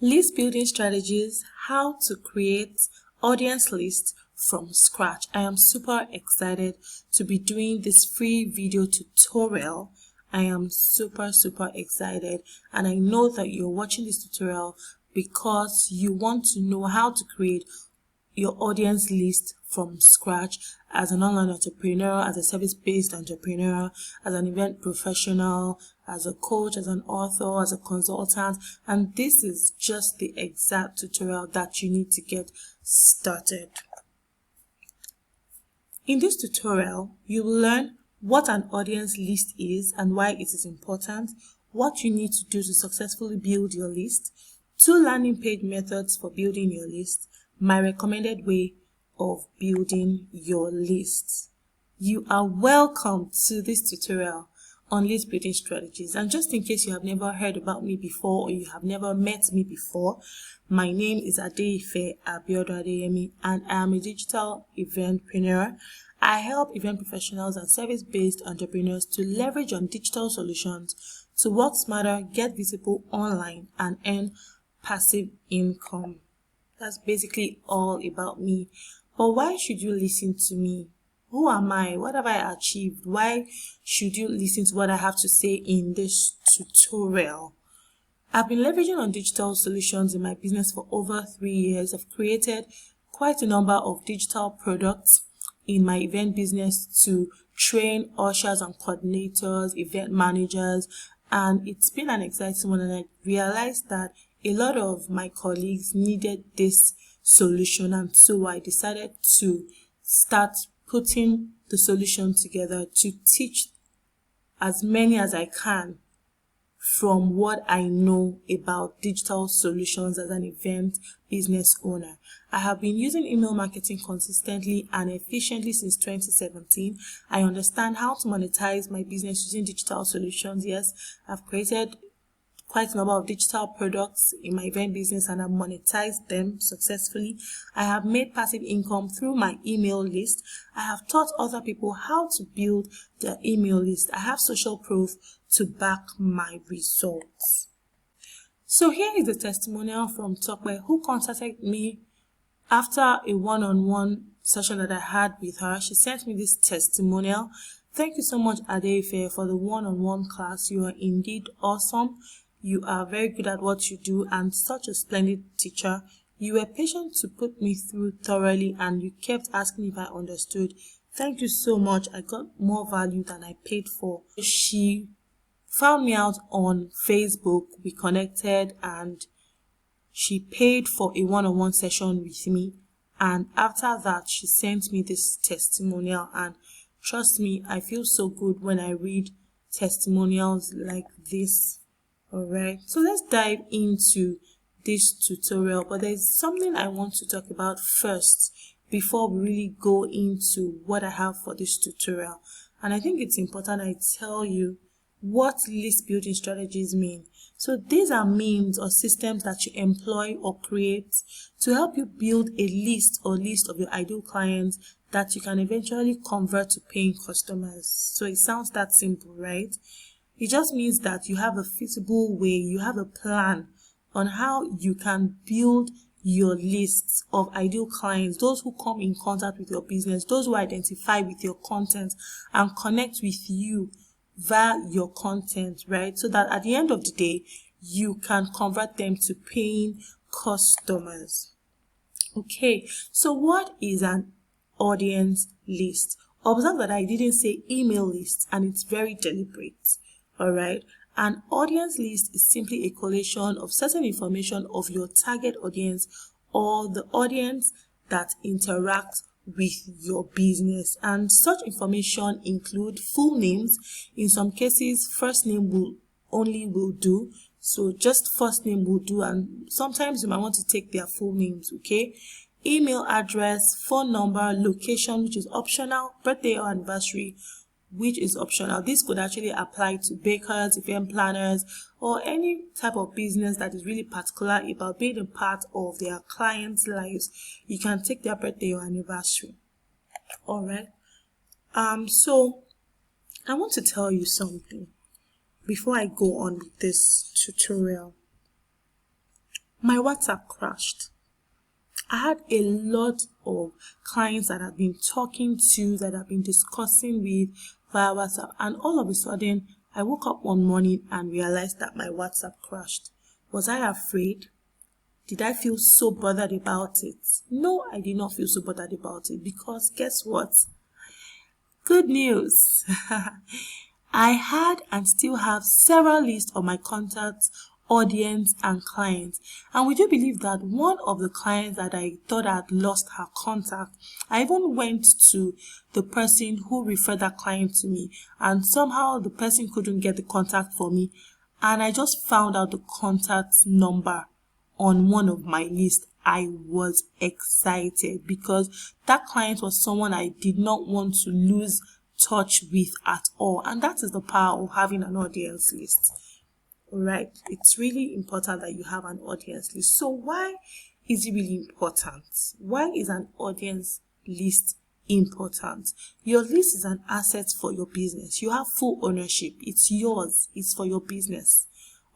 List building strategies, how to create audience lists from scratch. I am super excited to be doing this free video tutorial. I am super excited, and I know that you're watching this tutorial because you want to know how to create your audience list from scratch as an online entrepreneur, as a service-based entrepreneur, as an event professional, as a coach, as an author, as a consultant, and this is just the exact tutorial that you need to get started. In this tutorial, you will learn what an audience list is and why it is important, what you need to do to successfully build your list, 2 landing page methods for building your list, my recommended way of building your list. You are welcome to this tutorial on list building strategies. And just in case you have never heard about me before or you have never met me before, my name is Adeife Abiodun Adeyemi and I am a digital eventpreneur. I help event professionals and service-based entrepreneurs to leverage on digital solutions to work smarter, get visible online, and earn passive income. That's basically all about me. But why should you listen to me? Who am I? What have I achieved? Why should you listen to what I have to say in this tutorial? I've been leveraging on digital solutions in my business for over 3 years. I've created quite a number of digital products in my event business to train ushers and coordinators, event managers, and it's been an exciting one, and I realized that a lot of my colleagues needed this solution, and so I decided to start putting the solution together to teach as many as I can from what I know about digital solutions as an event business owner. I have been using email marketing consistently and efficiently since 2017. I understand how to monetize my business using digital solutions. Yes, I've created quite a number of digital products in my event business and I've monetized them successfully. I have made passive income through my email list. I have taught other people how to build their email list. I have social proof to back my results. So here is a testimonial from Tokwe, who contacted me after a one-on-one session that I had with her. She sent me this testimonial. Thank you so much, Adeife, for the one-on-one class. You are indeed awesome. You are very good at what you do and such a splendid teacher. You were patient to put me through thoroughly and you kept asking if I understood. Thank you so much. I got more value than I paid for. She found me out on Facebook. We connected and she paid for a one-on-one session with me. And after that, she sent me this testimonial. And trust me, I feel so good when I read testimonials like this. Alright, so let's dive into this tutorial, but there's something I want to talk about first before we really go into what I have for this tutorial. And I think it's important I tell you what list building strategies mean. So these are means or systems that you employ or create to help you build a list of your ideal clients that you can eventually convert to paying customers. So it sounds that simple, right? It just means that you have a feasible way, you have a plan on how you can build your lists of ideal clients, those who come in contact with your business, those who identify with your content and connect with you via your content, right? So that at the end of the day, you can convert them to paying customers. Okay, so what is an audience list? Observe that I didn't say email list, and it's very deliberate. Alright, an audience list is simply a collation of certain information of your target audience or the audience that interacts with your business, and such information include full names. In some cases, first name will do, so just first name will do, and sometimes you might want to take their full names. Okay, email address, phone number, location, which is optional, birthday or anniversary, which is optional. This could actually apply to bakers, event planners, or any type of business that is really particular about being a part of their clients' lives. You can take their birthday or anniversary. Alright. So I want to tell you something before I go on with this tutorial. My WhatsApp crashed. I had a lot of clients that I've been talking to, that I've been discussing with via WhatsApp, and all of a sudden, I woke up one morning and realized that my WhatsApp crashed. Was I afraid? Did I feel so bothered about it? No, I did not feel so bothered about it, because guess what? Good news. I had and still have several lists of my contacts, audience, and clients. And would you believe that one of the clients that I thought I had lost her contact, I even went to the person who referred that client to me, and somehow the person couldn't get the contact for me, and I just found out the contact number on one of my lists. I was excited because that client was someone I did not want to lose touch with at all. And that is the power of having an audience list. Alright, it's really important that you have an audience list. So why is it really important? Why is an audience list important? Your list is an asset for your business. You have full ownership. It's yours. It's for your business.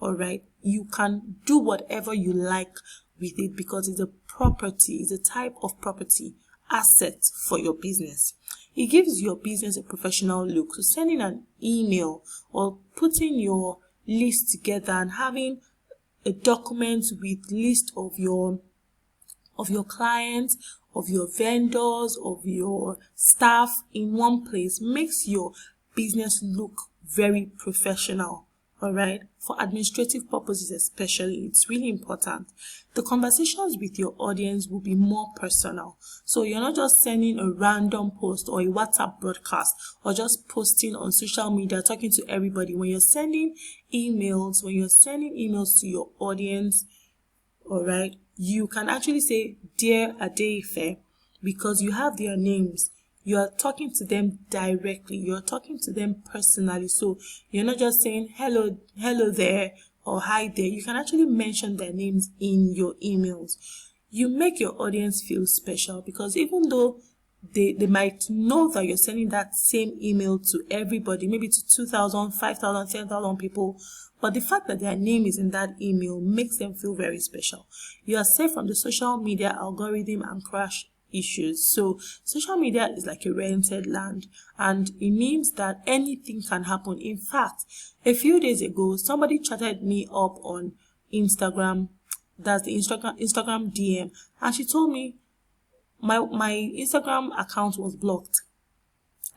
Alright, you can do whatever you like with it because it's a property, it's a type of property, asset for your business. It gives your business a professional look. So sending an email or putting your list together and having a document with list of your clients, of your vendors, of your staff in one place makes your business look very professional. All right, for administrative purposes especially, it's really important. The conversations with your audience will be more personal. So you're not just sending a random post or a WhatsApp broadcast or just posting on social media talking to everybody. When you're sending emails to your audience, all right, you can actually say Dear Adeife, because you have their names. You are talking to them directly. You're talking to them personally. So you're not just saying hello there or hi there. You can actually mention their names in your emails. You make your audience feel special because even though they might know that you're sending that same email to everybody, maybe to 2,000, 5,000, 10,000 people, but the fact that their name is in that email makes them feel very special. You are safe from the social media algorithm and crash issues. So social media is like a rented land, and it means that anything can happen. In fact, a few days ago, somebody chatted me up on Instagram, that's the Instagram DM, and she told me my Instagram account was blocked,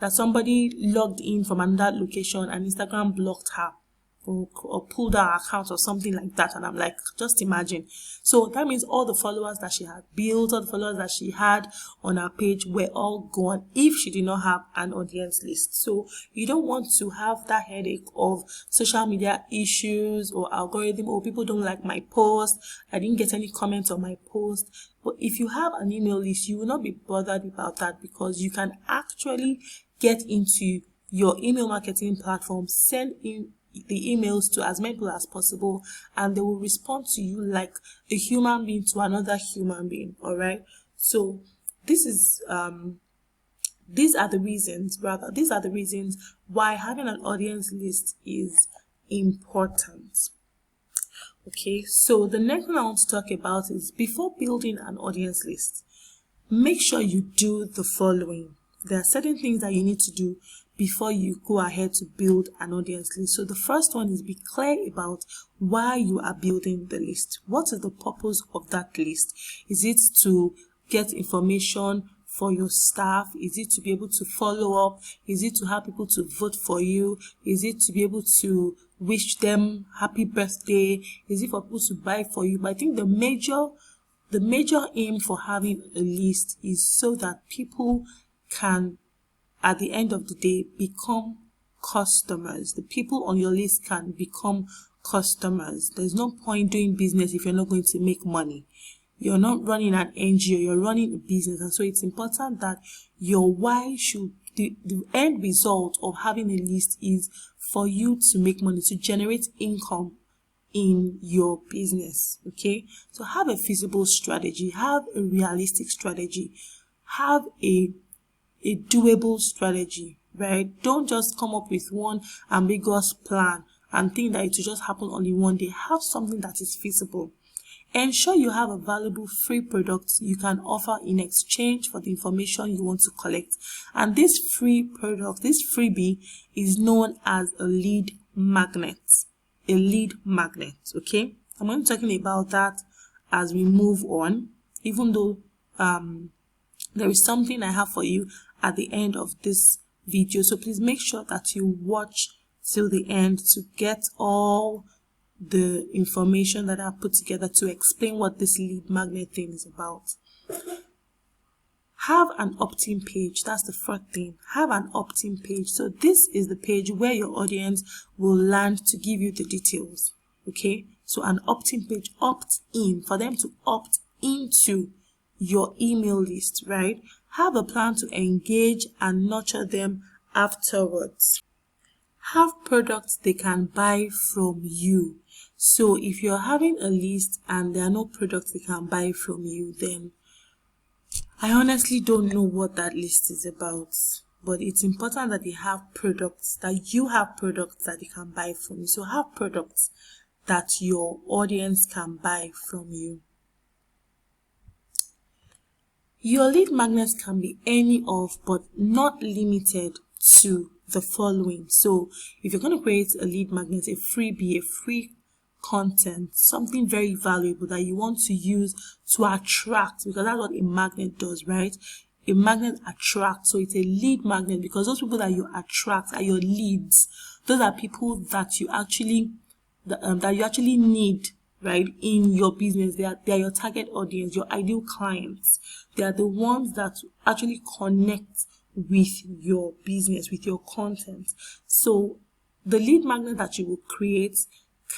that somebody logged in from another location and Instagram blocked her or pulled her account or something like that. And I'm like, just imagine. So that means all the followers that she had built, all the followers that she had on her page were all gone if she did not have an audience list. So you don't want to have that headache of social media issues or algorithm, or people don't like my post, I didn't get any comments on my post. But if you have an email list, you will not be bothered about that because you can actually get into your email marketing platform, send in the emails to as many people as possible, and they will respond to you like a human being to another human being. All right, so these are the reasons why having an audience list is important. Okay, so the next thing I want to talk about is, before building an audience list, make sure you do the following. There are certain things that you need to do before you go ahead to build an audience list. So the first one is, be clear about why you are building the list. What is the purpose of that list? Is it to get information for your staff? Is it to be able to follow up? Is it to have people to vote for you? Is it to be able to wish them happy birthday? Is it for people to buy for you? But I think the major aim for having a list is so that people can, at the end of the day, become customers. The people on your list can become customers. There's no point doing business if you're not going to make money. You're not running an NGO, you're running a business. And so it's important that your why should, the end result of having a list is for you to make money, to generate income in your business. Okay, so have a feasible strategy, have a realistic strategy, have a doable strategy, right? Don't just come up with one ambiguous plan and think that it will just happen only one day. Have something that is feasible. Ensure you have a valuable free product you can offer in exchange for the information you want to collect. And this free product, this freebie, is known as a lead magnet. A lead magnet, okay? I'm going to be talking about that as we move on, even though there is something I have for you at the end of this video. So please make sure that you watch till the end to get all the information that I put together to explain what this lead magnet thing is about. Have an opt-in page. That's the first thing. Have an opt-in page. So this is the page where your audience will land to give you the details. Okay, so an opt-in page, opt-in, for them to opt into your email list, right? Have a plan to engage and nurture them afterwards. Have products they can buy from you. So if you're having a list and there are no products they can buy from you, then I honestly don't know what that list is about. But it's important that they have products, that you have products that they can buy from you. So have products that your audience can buy from you. Your lead magnets can be any of, but not limited to, the following. So if you're going to create a lead magnet, a freebie, a free content, something very valuable that you want to use to attract, because that's what a magnet does, right? A magnet attracts, so it's a lead magnet because those people that you attract are your leads. Those are people that you actually need, right, in your business. They are your target audience, your ideal clients. They are the ones that actually connect with your business, with your content. So the lead magnet that you will create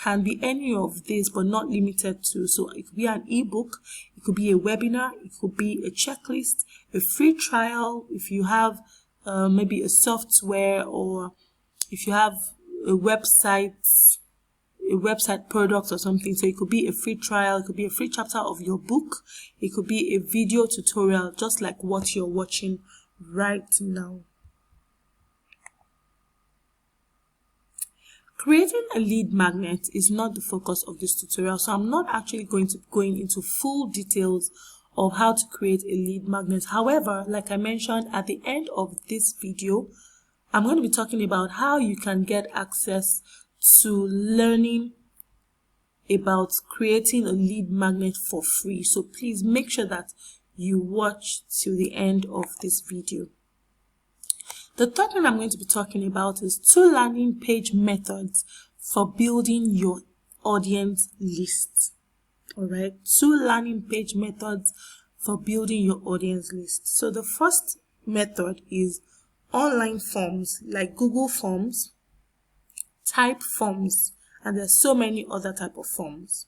can be any of this, but not limited to. So it could be an ebook, it could be a webinar, it could be a checklist, a free trial, if you have maybe a software, or if you have a website product or something. So it could be a free trial, it could be a free chapter of your book, it could be a video tutorial, just like what you're watching right now. Creating a lead magnet is not the focus of this tutorial, so I'm not actually going into full details of how to create a lead magnet. However, like I mentioned at the end of this video, I'm going to be talking about how you can get access to learning about creating a lead magnet for free. So please make sure that you watch till the end of this video. The third thing I'm going to be talking about is 2 landing page methods for building your audience list. All right, 2 landing page methods for building your audience list. So the first method is online forms like Google Forms, type forms, and there's so many other type of forms.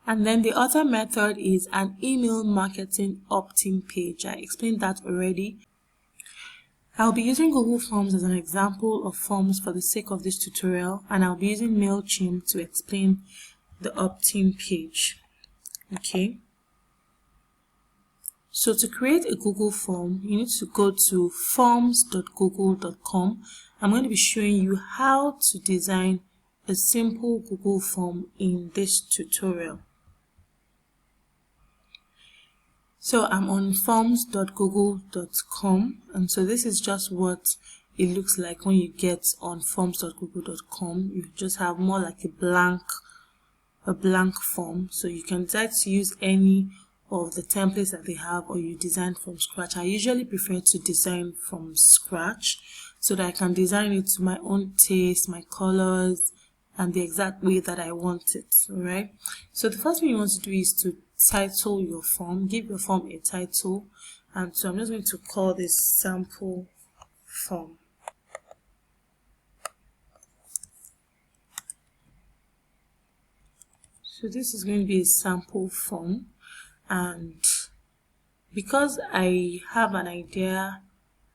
And then the other method is an email marketing opt-in page. I explained that already. I'll be using Google Forms as an example of forms for the sake of this tutorial, and I'll be using MailChimp to explain the opt-in page. Okay. So to create a Google form, you need to go to forms.google.com. I'm going to be showing you how to design a simple Google form in this tutorial. So I'm on forms.google.com, and so this is just what it looks like when you get on forms.google.com. You just have more like a blank form, so you can decide to use any of the templates that they have, or you design from scratch. I usually prefer to design from scratch so that I can design it to my own taste, my colors, and the exact way that I want it. All right, so the first thing you want to do is to title your form. Give your form a title, and so I'm just going to call this sample form. So this is going to be a sample form, and because I have an idea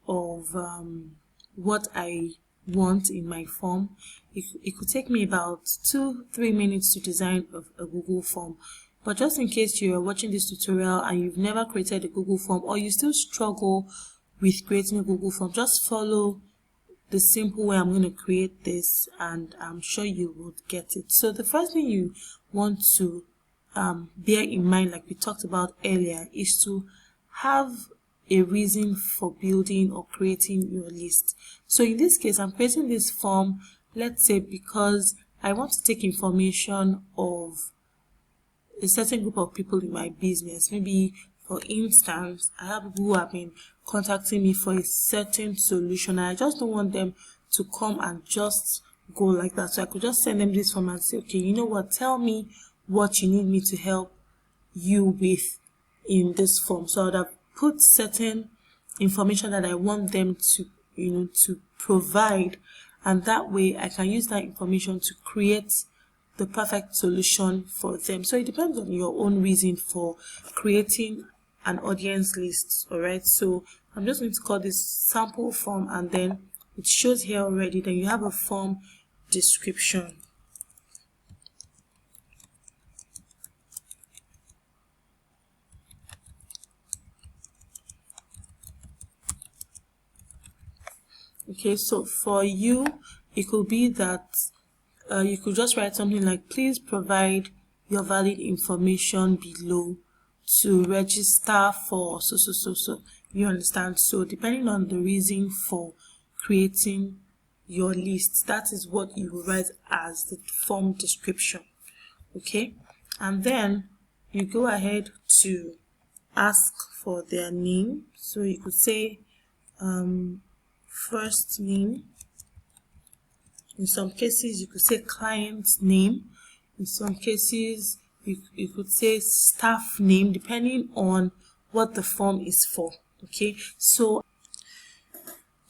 of what I want in my form, it could take me about 2-3 minutes to design a Google form. But just in case you're watching this tutorial and you've never created a Google form, or you still struggle with creating a Google form, just follow the simple way I'm going to create this, and I'm sure you will get it. So the first thing you want to bear in mind, like we talked about earlier, is to have a reason for building or creating your list. So in this case, I'm creating this form, let's say because I want to take information of a certain group of people in my business. Maybe, for instance, I have people who have been contacting me for a certain solution, and I just don't want them to come and just go like that. So I could just send them this form and say, okay, you know what, tell me what you need me to help you with in this form. So I would have put certain information that I want them to, to provide, and that way I can use that information to create the perfect solution for them. So it depends on your own reason for creating an audience list. All right, so I'm just going to call this sample form, and then it shows here already. Then you have a form description. Okay, so for you, it could be that you could just write something like, please provide your valid information below to register for so. You understand? So depending on the reason for creating your list, that is what you will write as the form description. Okay, and then you go ahead to ask for their name. So you could say first name. In some cases, you could say client's name. In some cases, you could say staff name, depending on what the form is for. Okay, so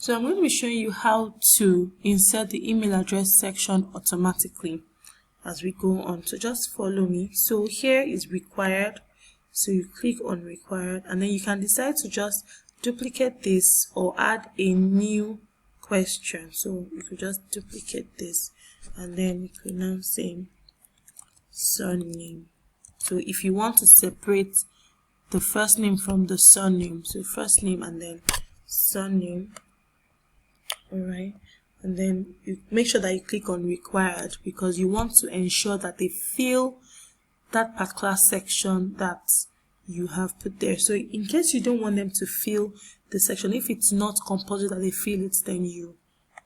I'm going to be showing you how to insert the email address section automatically as we go on. So just follow me. So here is required. So you click on required, and then you can decide to just duplicate this or add a new question. So you could just duplicate this, and then you could now say surname. So if you want to separate the first name from the surname, so first name and then surname. All right, and then you make sure that you click on required, because you want to ensure that they fill that particular section that you have put there. So in case you don't want them to fill the section, if it's not compulsory that they fill it, then you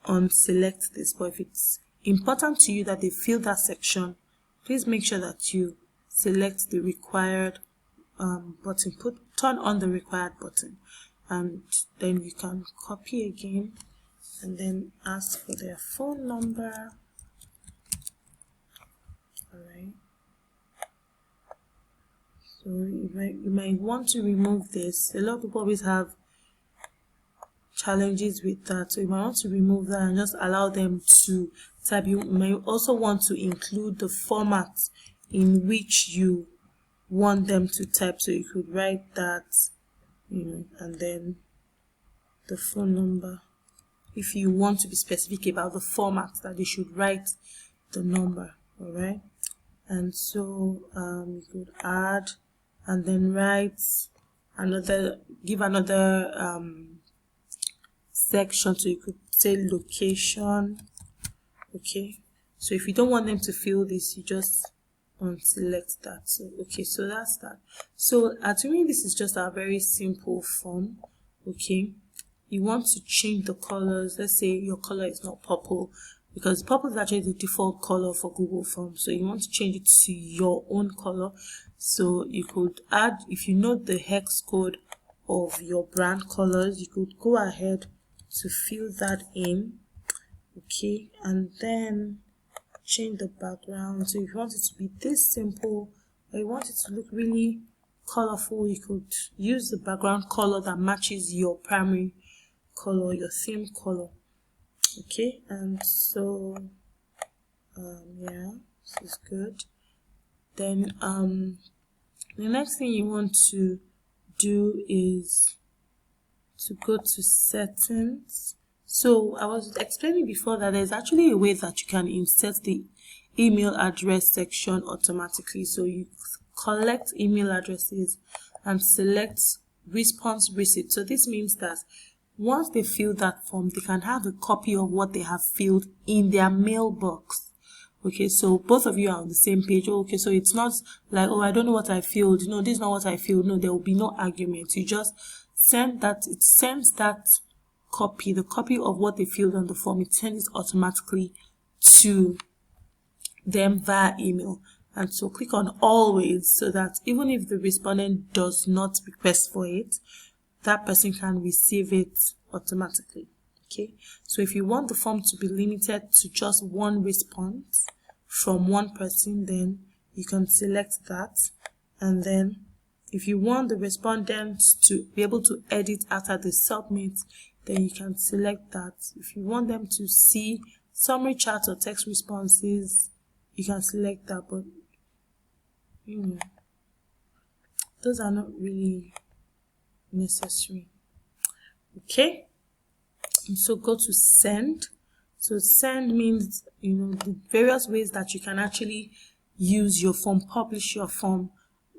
unselect this. But if it's important to you that they fill that section, please make sure that you select the required button. Turn on the required button, and then you can copy again and then ask for their phone number. All right, so you might want to remove this. A lot of people always have challenges with that, so you might want to remove that and just allow them to type. You may also want to include the format in which you want them to type, so you could write that, and then the phone number. If you want to be specific about the format that they should write the number. All right, and so you could add and then write another, give another section. So you could say location. Okay, so if you don't want them to fill this, you just unselect that. So okay, so that's that. So assuming this is just a very simple form, okay, you want to change the colors. Let's say your color is not purple, because purple is actually the default color for Google Forms. So you want to change it to your own color. So you could add, if you know the hex code of your brand colors, you could go ahead to fill that in. Okay, and then change the background. So if you want it to be this simple, or you want it to look really colorful, you could use the background color that matches your primary color, your theme color. Okay, and so yeah, this is good. Then the next thing you want to do is to go to settings. So I was explaining before that there's actually a way that you can insert the email address section automatically. So you collect email addresses and select response receipt. So this means that once they fill that form, they can have a copy of what they have filled in their mailbox. Okay, so both of you are on the same page. Okay, so it's not like, oh, I don't know what I filled. No, this is not what I filled. No, there will be no argument. You just send that, it sends that copy, the copy of what they filled on the form, it sends it automatically to them via email. And so click on always, so that even if the respondent does not request for it, that person can receive it automatically. Okay, so if you want the form to be limited to just one response from one person, then you can select that. And then if you want the respondent to be able to edit after they submit, then you can select that. If you want them to see summary chats or text responses, you can select that. But those are not really necessary. Okay, and so go to send. So send means the various ways that you can actually use your form, publish your form,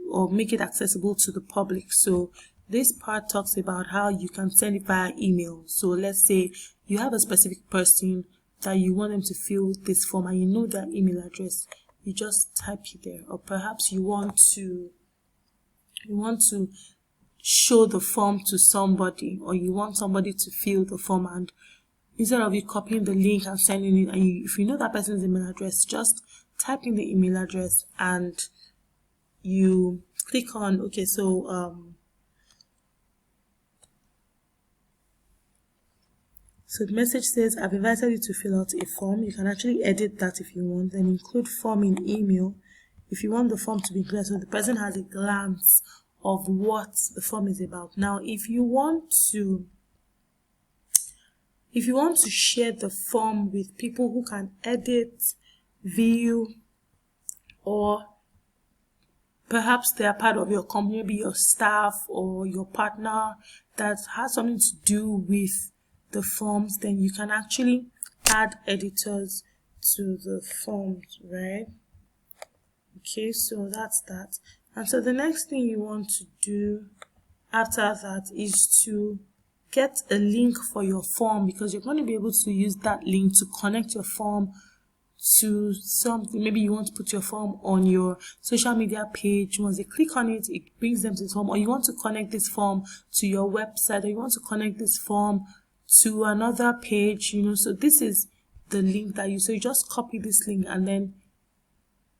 or make it accessible to the public. So this part talks about how you can send it via email. So let's say you have a specific person that you want them to fill this form and you know their email address. You just type it there. Or perhaps you want to show the form to somebody, or you want somebody to fill the form, and instead of you copying the link and sending it, and if you know that person's email address, just type in the email address and you click on, okay, so the message says, I've invited you to fill out a form. You can actually edit that if you want, and include form in email if you want the form to be clear, so the person has a glance of what the form is about. Now, if you want to share the form with people who can edit, view, or perhaps they are part of your company, maybe your staff or your partner that has something to do with the forms, then you can actually add editors to the forms, right? Okay, so that's that. And so the next thing you want to do after that is to get a link for your form, because you're going to be able to use that link to connect your form to something. Maybe you want to put your form on your social media page. Once they click on it, it brings them to the form, or you want to connect this form to your website, or you want to connect this form to another page, so this is the link that you just copy this link and then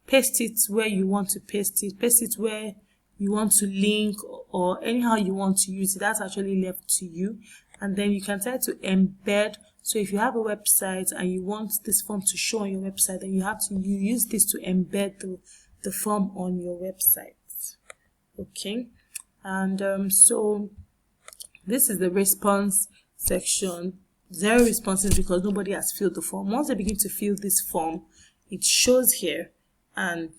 paste it where you want to paste it where you want to link, or anyhow you want to use it. That's actually left to you. And then you can try to embed. So if you have a website and you want this form to show on your website, then you use this to embed the form on your website. Okay, and so this is the response section. 0 responses because nobody has filled the form. Once they begin to fill this form, it shows here. And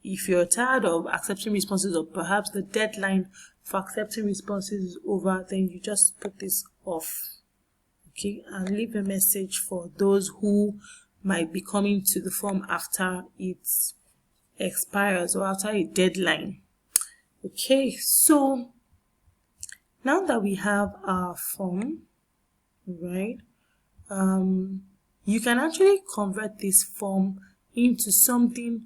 if you're tired of accepting responses, or perhaps the deadline for accepting responses is over, then you just put this off. Okay, and leave a message for those who might be coming to the form after it expires or after a deadline. Okay, so now that we have our form, right, you can actually convert this form into something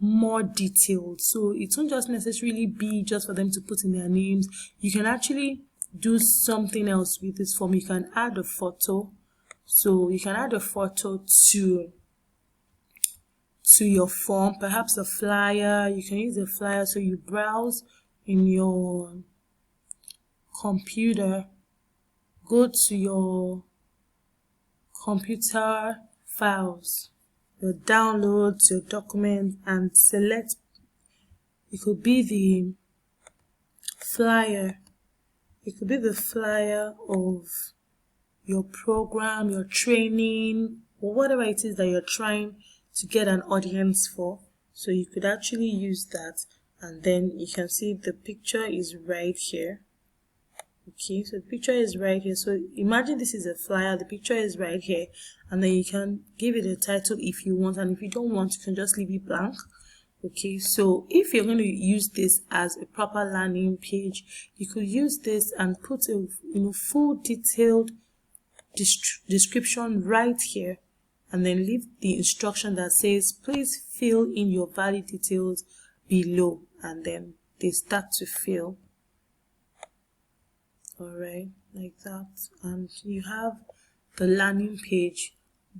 more detailed. So it won't just necessarily be just for them to put in their names. You can actually do something else with this form. You can add a photo. So you can add a photo to your form, perhaps a flyer. You can use a flyer. So you browse in your computer, go to your computer files, your downloads, your documents, and select. It could be the flyer. It could be the flyer of your program, your training, or whatever it is that you're trying to get an audience for. So you could actually use that, and then you can see the picture is right here. Okay, so the picture is right here. So imagine this is a flyer, the picture is right here, and then you can give it a title if you want, and if you don't want, you can just leave it blank. Okay, so if you're going to use this as a proper landing page, you could use this and put a full detailed description right here, and then leave the instruction that says please fill in your valid details below, and then they start to fill. Alright, like that, and you have the landing page.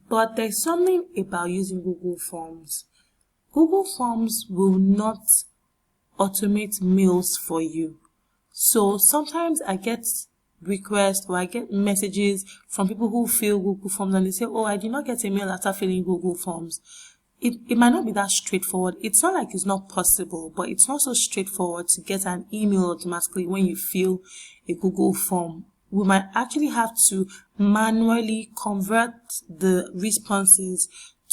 But there's something about using Google Forms. Google Forms will not automate mails for you. So sometimes I get requests or I get messages from people who fill Google Forms and they say, oh, I did not get a mail after filling Google Forms. It might not be that straightforward. It's not like it's not possible, but it's not so straightforward to get an email automatically when you fill a Google form. We might actually have to manually convert the responses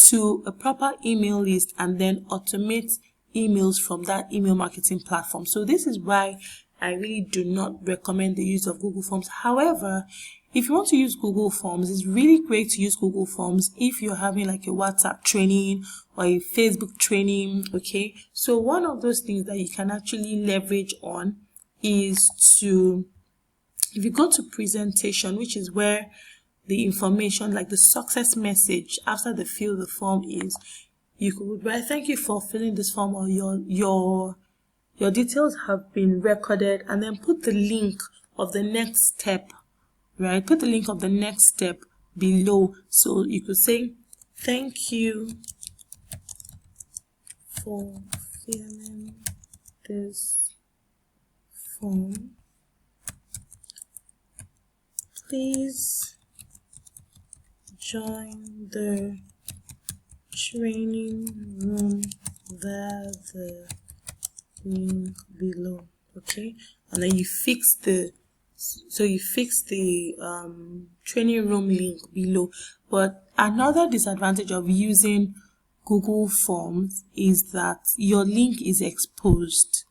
to a proper email list and then automate emails from that email marketing platform. So this is why I really do not recommend the use of Google Forms. However, if you want to use Google Forms, it's really great to use Google Forms if you're having like a WhatsApp training or a Facebook training, okay? So one of those things that you can actually leverage on is to, if you go to presentation, which is where the information, like the success message after they fill the form is, you could write, thank you for filling this form, or your details have been recorded, and then put the link of the next step, right? Put the link of the next step below. So you could say, thank you for filling this form. Please join the training room via the link below. Okay, and then you fix the training room link below. But another disadvantage of using Google Forms is that your link is exposed.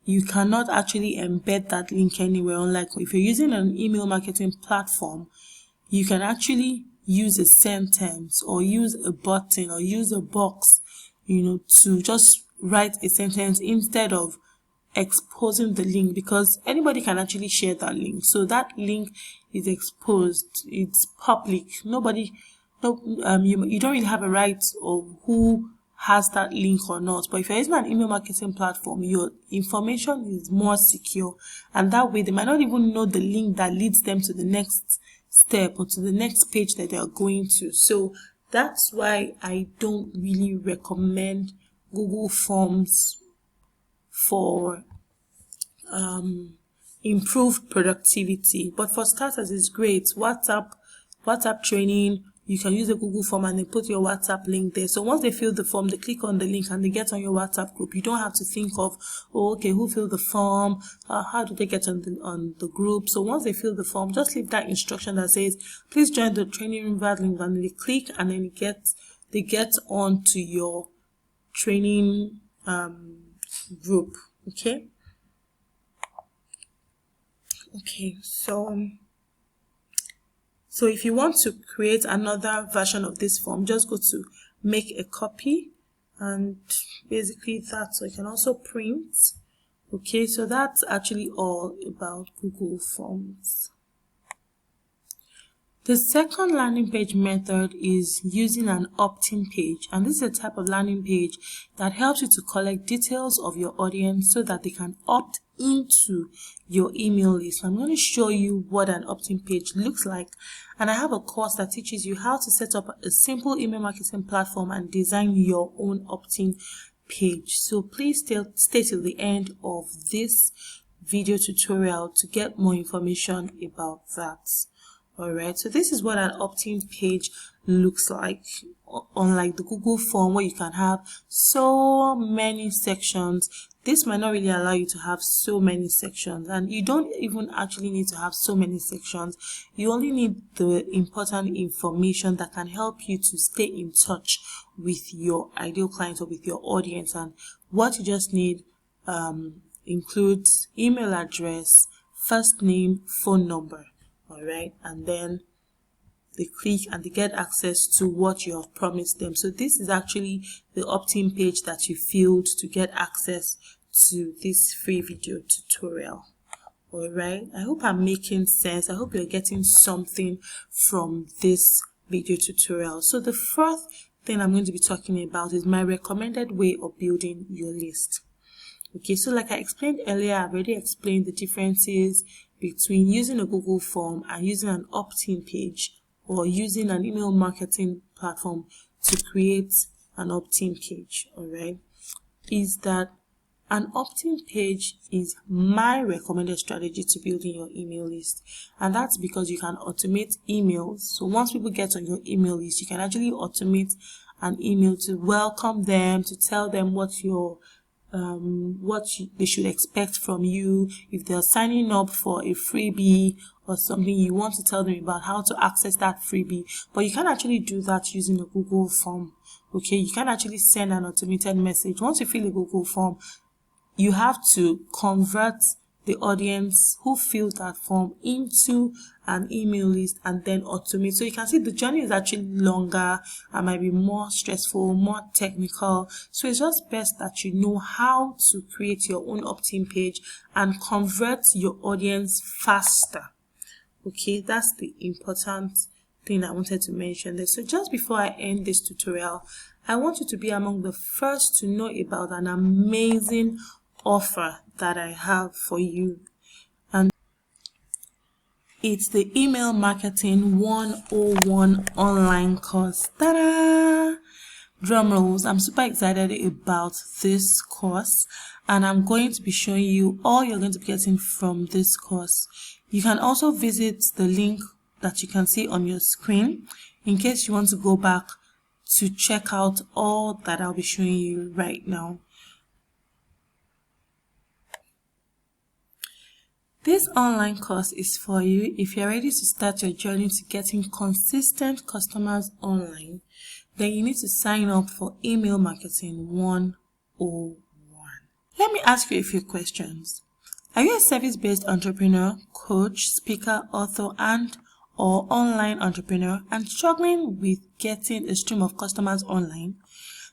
You cannot actually embed that link anywhere. Unlike if you're using an email marketing platform, you can actually use a sentence or use a button or use a box, to just write a sentence instead of exposing the link, because anybody can actually share that link. So that link is exposed, it's public. You don't really have a right of who has that link or not. But if you're using an email marketing platform, your information is more secure, and that way they might not even know the link that leads them to the next step or to the next page that they are going to. So that's why I don't really recommend Google Forms for improved productivity. But for starters, it's great. WhatsApp training, you can use a Google form and then put your WhatsApp link there. So once they fill the form, they click on the link and they get on your WhatsApp group. You don't have to think of, oh, okay, who filled the form? How do they get on the group? So once they fill the form, just leave that instruction that says, please join the training room via link, and they click, and then they get on to your training group. Okay, so if you want to create another version of this form, just go to make a copy, and basically that. So you can also print. Okay, so that's actually all about Google Forms. The second landing page method is using an opt-in page, and this is a type of landing page that helps you to collect details of your audience so that they can opt into your email list. I'm going to show you what an opt-in page looks like, and I have a course that teaches you how to set up a simple email marketing platform and design your own opt-in page. So please stay till the end of this video tutorial to get more information about that. Alright, so this is what an opt-in page looks like. Unlike the Google form where you can have so many sections, this might not really allow you to have so many sections, and you don't even actually need to have so many sections. You only need the important information that can help you to stay in touch with your ideal clients or with your audience. And what you just need includes email address, first name, phone number. Alright, and then they click and they get access to what you have promised them. So this is actually the opt-in page that you filled to get access to this free video tutorial. Alright, I hope I'm making sense. I hope you're getting something from this video tutorial. So the first thing I'm going to be talking about is my recommended way of building your list. Okay, so like I explained earlier, I've already explained the differences between using a Google form and using an opt-in page, or using an email marketing platform to create an opt-in page. All right, is that an opt-in page is my recommended strategy to building your email list, and that's because you can automate emails. So once people get on your email list, you can actually automate an email to welcome them, to tell them what they should expect from you. If they're signing up for a freebie or something, you want to tell them about how to access that freebie. But you can actually do that using a Google form. Okay, you can actually send an automated message. Once you fill a Google form, you have to convert the audience who filled that form into an email list and then automate. So you can see the journey is actually longer and might be more stressful, more technical. So it's just best that you know how to create your own opt-in page and convert your audience faster. Okay, that's the important thing I wanted to mention there. So just before I end this tutorial, I want you to be among the first to know about an amazing offer that I have for you, and it's the Email Marketing 101 online course. Ta-da! Drum rolls. I'm super excited about this course, and I'm going to be showing you all you're going to be getting from this course. You can also visit the link that you can see on your screen in case you want to go back to check out all that I'll be showing you right now. This online course is for you if you're ready to start your journey to getting consistent customers online. Then you need to sign up for Email Marketing 101. Let me ask you a few questions. Are you a service-based entrepreneur, coach, speaker, author, and/or online entrepreneur and struggling with getting a stream of customers online?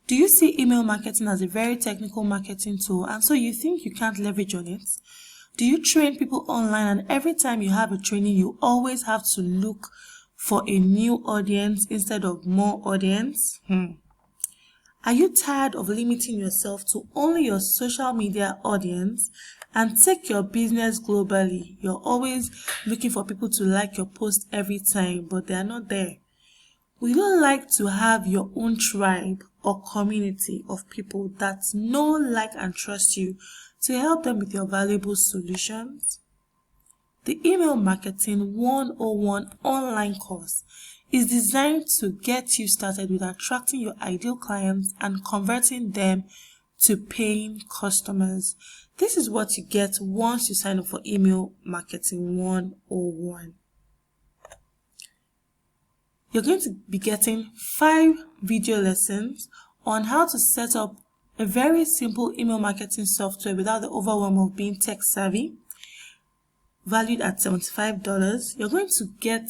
Do you see email marketing as a very technical marketing tool, and so you think you can't leverage on it? Do you train people online, and every time you have a training, you always have to look for a new audience instead of more audience? Are you tired of limiting yourself to only your social media audience and take your business globally? You're always looking for people to like your post every time, but they're not there. Would you like to have your own tribe or community of people that know, like, and trust you to help them with your valuable solutions? The Email Marketing 101 online course is designed to get you started with attracting your ideal clients and converting them to paying customers. This is what you get once you sign up for Email Marketing 101. You're going to be getting 5 video lessons on how to set up a very simple email marketing software without the overwhelm of being tech savvy, valued at $75. You're going to get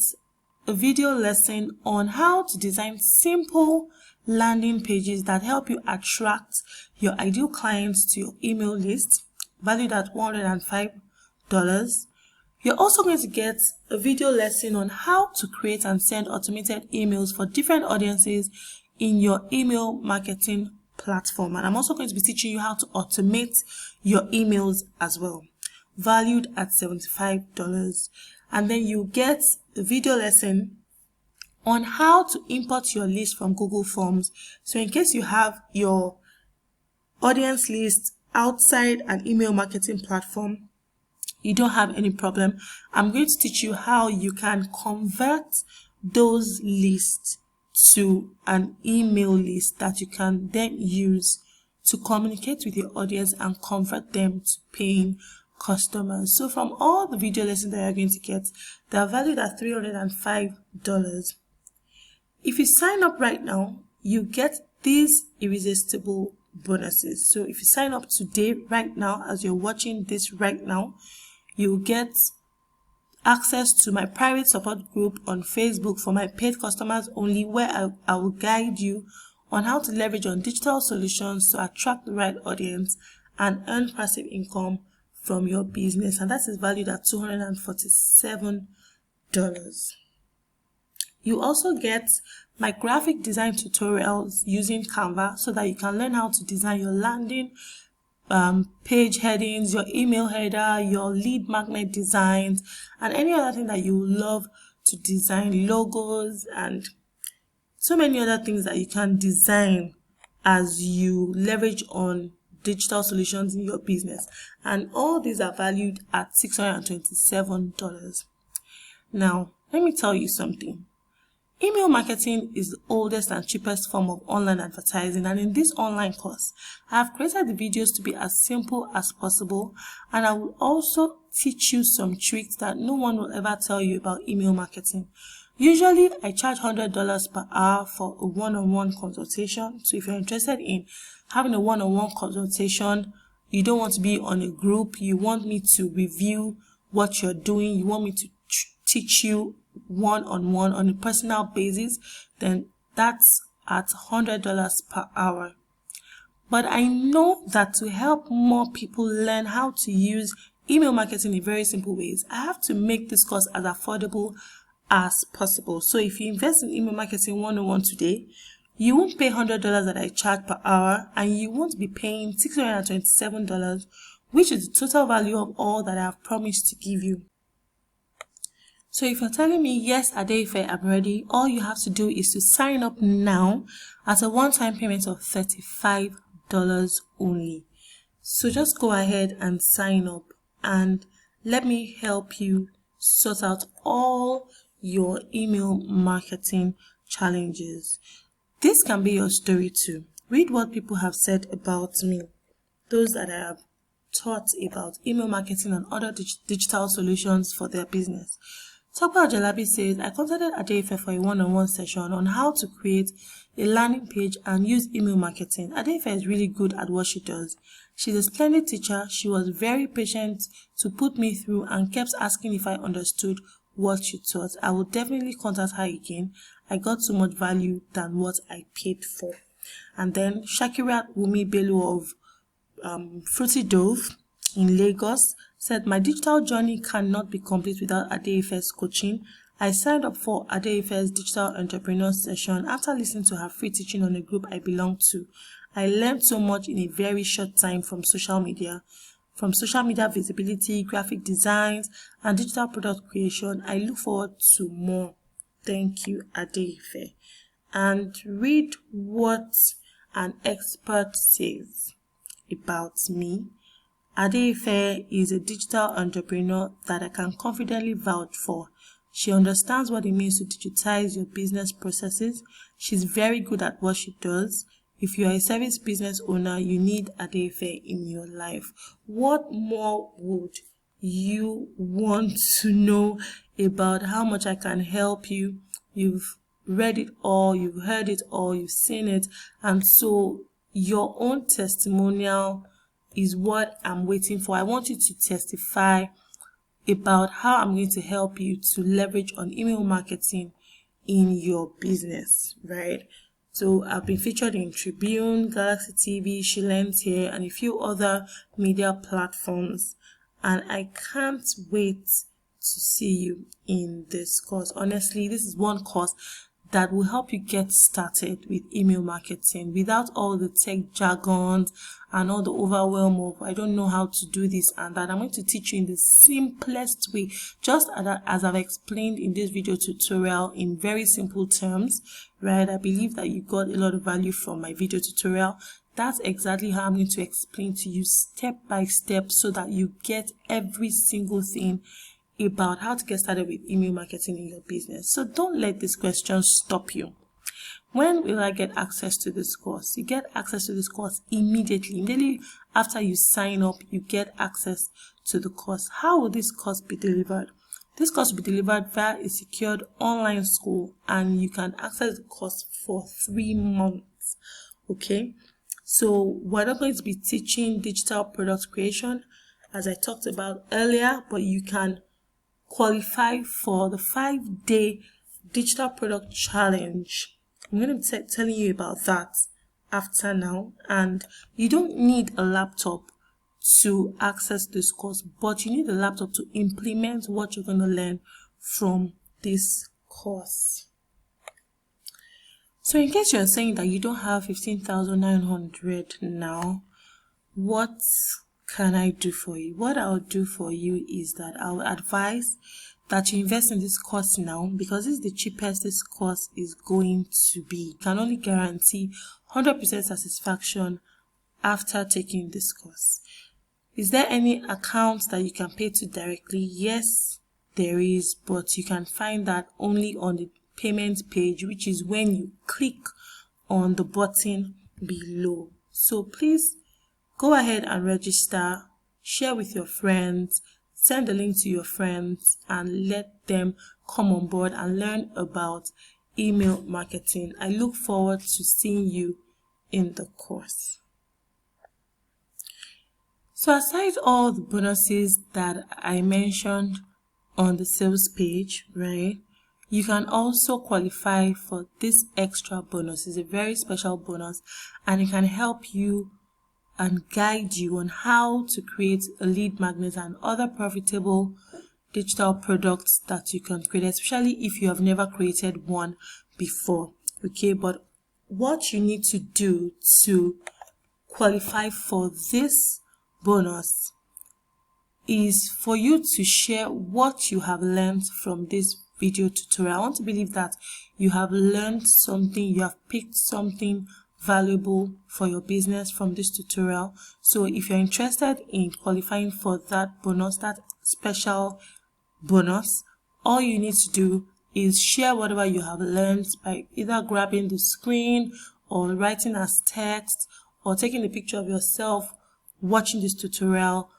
a video lesson on how to design simple landing pages that help you attract your ideal clients to your email list, valued at $105. You're also going to get a video lesson on how to create and send automated emails for different audiences in your email marketing platform. And I'm also going to be teaching you how to automate your emails as well, valued at $75. And then you get a video lesson on how to import your list from Google Forms. So in case you have your audience list outside an email marketing platform, you don't have any problem. I'm going to teach you how you can convert those lists to an email list that you can then use to communicate with your audience and convert them to paying customers. So from all the video lessons that you're going to get, they are valued at $305. If you sign up right now, you get these irresistible bonuses. So if you sign up today, right now, as you're watching this right now, you'll get access to my private support group on Facebook for my paid customers only, where I will guide you on how to leverage on digital solutions to attract the right audience and earn passive income from your business. And that is valued at $247. You also get my graphic design tutorials using Canva so that you can learn how to design your landing page headings, your email header, your lead magnet designs, and any other thing that you love to design, logos, and so many other things that you can design as you leverage on digital solutions in your business. And all these are valued at $627. Now, let me tell you something. Email marketing is the oldest and cheapest form of online advertising, and in this online course, I have created the videos to be as simple as possible, and I will also teach you some tricks that no one will ever tell you about email marketing. Usually, I charge $100 per hour for a one-on-one consultation, so if you're interested in having a one-on-one consultation, you don't want to be on a group, you want me to review what you're doing, you want me to teach you one-on-one on a personal basis, then that's at $100 per hour. But I know that to help more people learn how to use email marketing in very simple ways, I have to make this course as affordable as possible. So if you invest in email marketing 101 today, you won't pay $100 that I charge per hour, and you won't be paying $627, which is the total value of all that I have promised to give you. So if you're telling me, yes, Adeife, I'm ready, all you have to do is to sign up now at a one-time payment of $35 only. So just go ahead and sign up, and let me help you sort out all your email marketing challenges. This can be your story too. Read what people have said about me, those that I have taught about email marketing and other digital solutions for their business. Tokpa Jalabi says, I contacted Adeife for a one-on-one session on how to create a landing page and use email marketing. Adeife is really good at what she does. She's a splendid teacher. She was very patient to put me through and kept asking if I understood what she taught. I will definitely contact her again. I got so much value than what I paid for. And then Shakirat Wumi Bello of Fruity Dove in Lagos said, my digital journey cannot be complete without Adeife's coaching. I signed up for Adeife's digital entrepreneur session after listening to her free teaching on a group I belong to. I learned so much in a very short time from social media visibility, graphic designs, and digital product creation. I look forward to more. Thank you, Adeife. And read what an expert says about me. Adeife is a digital entrepreneur that I can confidently vouch for. She understands what it means to digitize your business processes. She's very good at what she does. If you are a service business owner, you need Adeife in your life. What more would you want to know about how much I can help you? You've read it all, you've heard it all, you've seen it, and so your own testimonial is what I'm waiting for. I want you to testify about how I'm going to help you to leverage on email marketing in your business, right? So I've been featured in Tribune, Galaxy TV, She Learns Here, and a few other media platforms. And I can't wait to see you in this course. Honestly, this is one course that will help you get started with email marketing without all the tech jargons and all the overwhelm of I don't know how to do this and that. I'm going to teach you in the simplest way, just as I've explained in this video tutorial in very simple terms, right? I believe that you got a lot of value from my video tutorial. That's exactly how I'm going to explain to you step by step so that you get every single thing about how to get started with email marketing in your business. So don't let this question stop you. When will I get access to this course? You get access to this course immediately. Immediately after you sign up, you get access to the course. How will this course be delivered? This course will be delivered via a secured online school, and you can access the course for 3 months. Okay? So we're not going to be teaching digital product creation as I talked about earlier, but you can qualify for the 5-day digital product challenge. I'm going to be telling you about that after now. And you don't need a laptop to access this course, but you need a laptop to implement what you're going to learn from this course. So in case you're saying that you don't have 15,900 now, what can I do for you? What I'll do for you is that I'll advise that you invest in this course now, because this is the cheapest this course is going to be. You can only guarantee 100% satisfaction after taking this course. Is there any account that you can pay to directly? Yes, there is, but you can find that only on the payment page, which is when you click on the button below. So please go ahead and register, share with your friends, send the link to your friends, and let them come on board and learn about email marketing. I look forward to seeing you in the course. So aside all the bonuses that I mentioned on the sales page, right, you can also qualify for this extra bonus. It's a very special bonus, and it can help you and guide you on how to create a lead magnet and other profitable digital products that you can create, especially if you have never created one before. Okay, but what you need to do to qualify for this bonus is for you to share what you have learned from this video tutorial. I want to believe that you have learned something, you have picked something valuable for your business from this tutorial. So if you're interested in qualifying for that bonus, that special bonus, all you need to do is share whatever you have learned by either grabbing the screen or writing as text or taking a picture of yourself watching this tutorial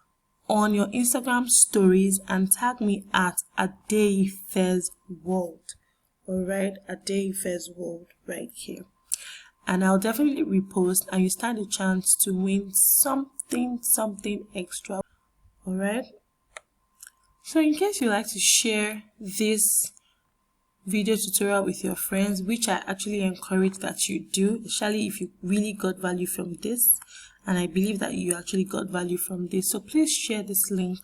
on your Instagram stories and tag me at Adeife's World. Alright, Adeife's World right here. And I'll definitely repost, and you stand a chance to win something extra. Alright, so in case you like to share this video tutorial with your friends, which I actually encourage that you do, especially if you really got value from this, and I believe that you actually got value from this, so please share this link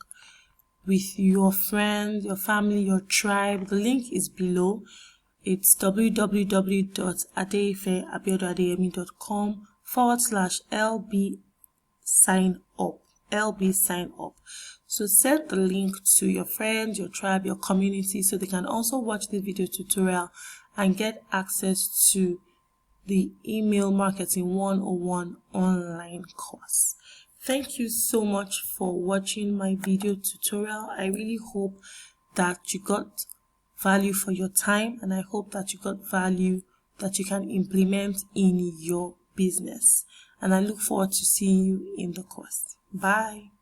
with your friends, your family, your tribe. The link is below. It's www.adeifeabiodunadeyemi.com/LB sign up. LB sign up. So send the link to your friends, your tribe, your community, so they can also watch the video tutorial and get access to the Email Marketing 101 online course. Thank you so much for watching my video tutorial. I really hope that you got value for your time, and I hope that you got value that you can implement in your business. And I look forward to seeing you in the course. Bye.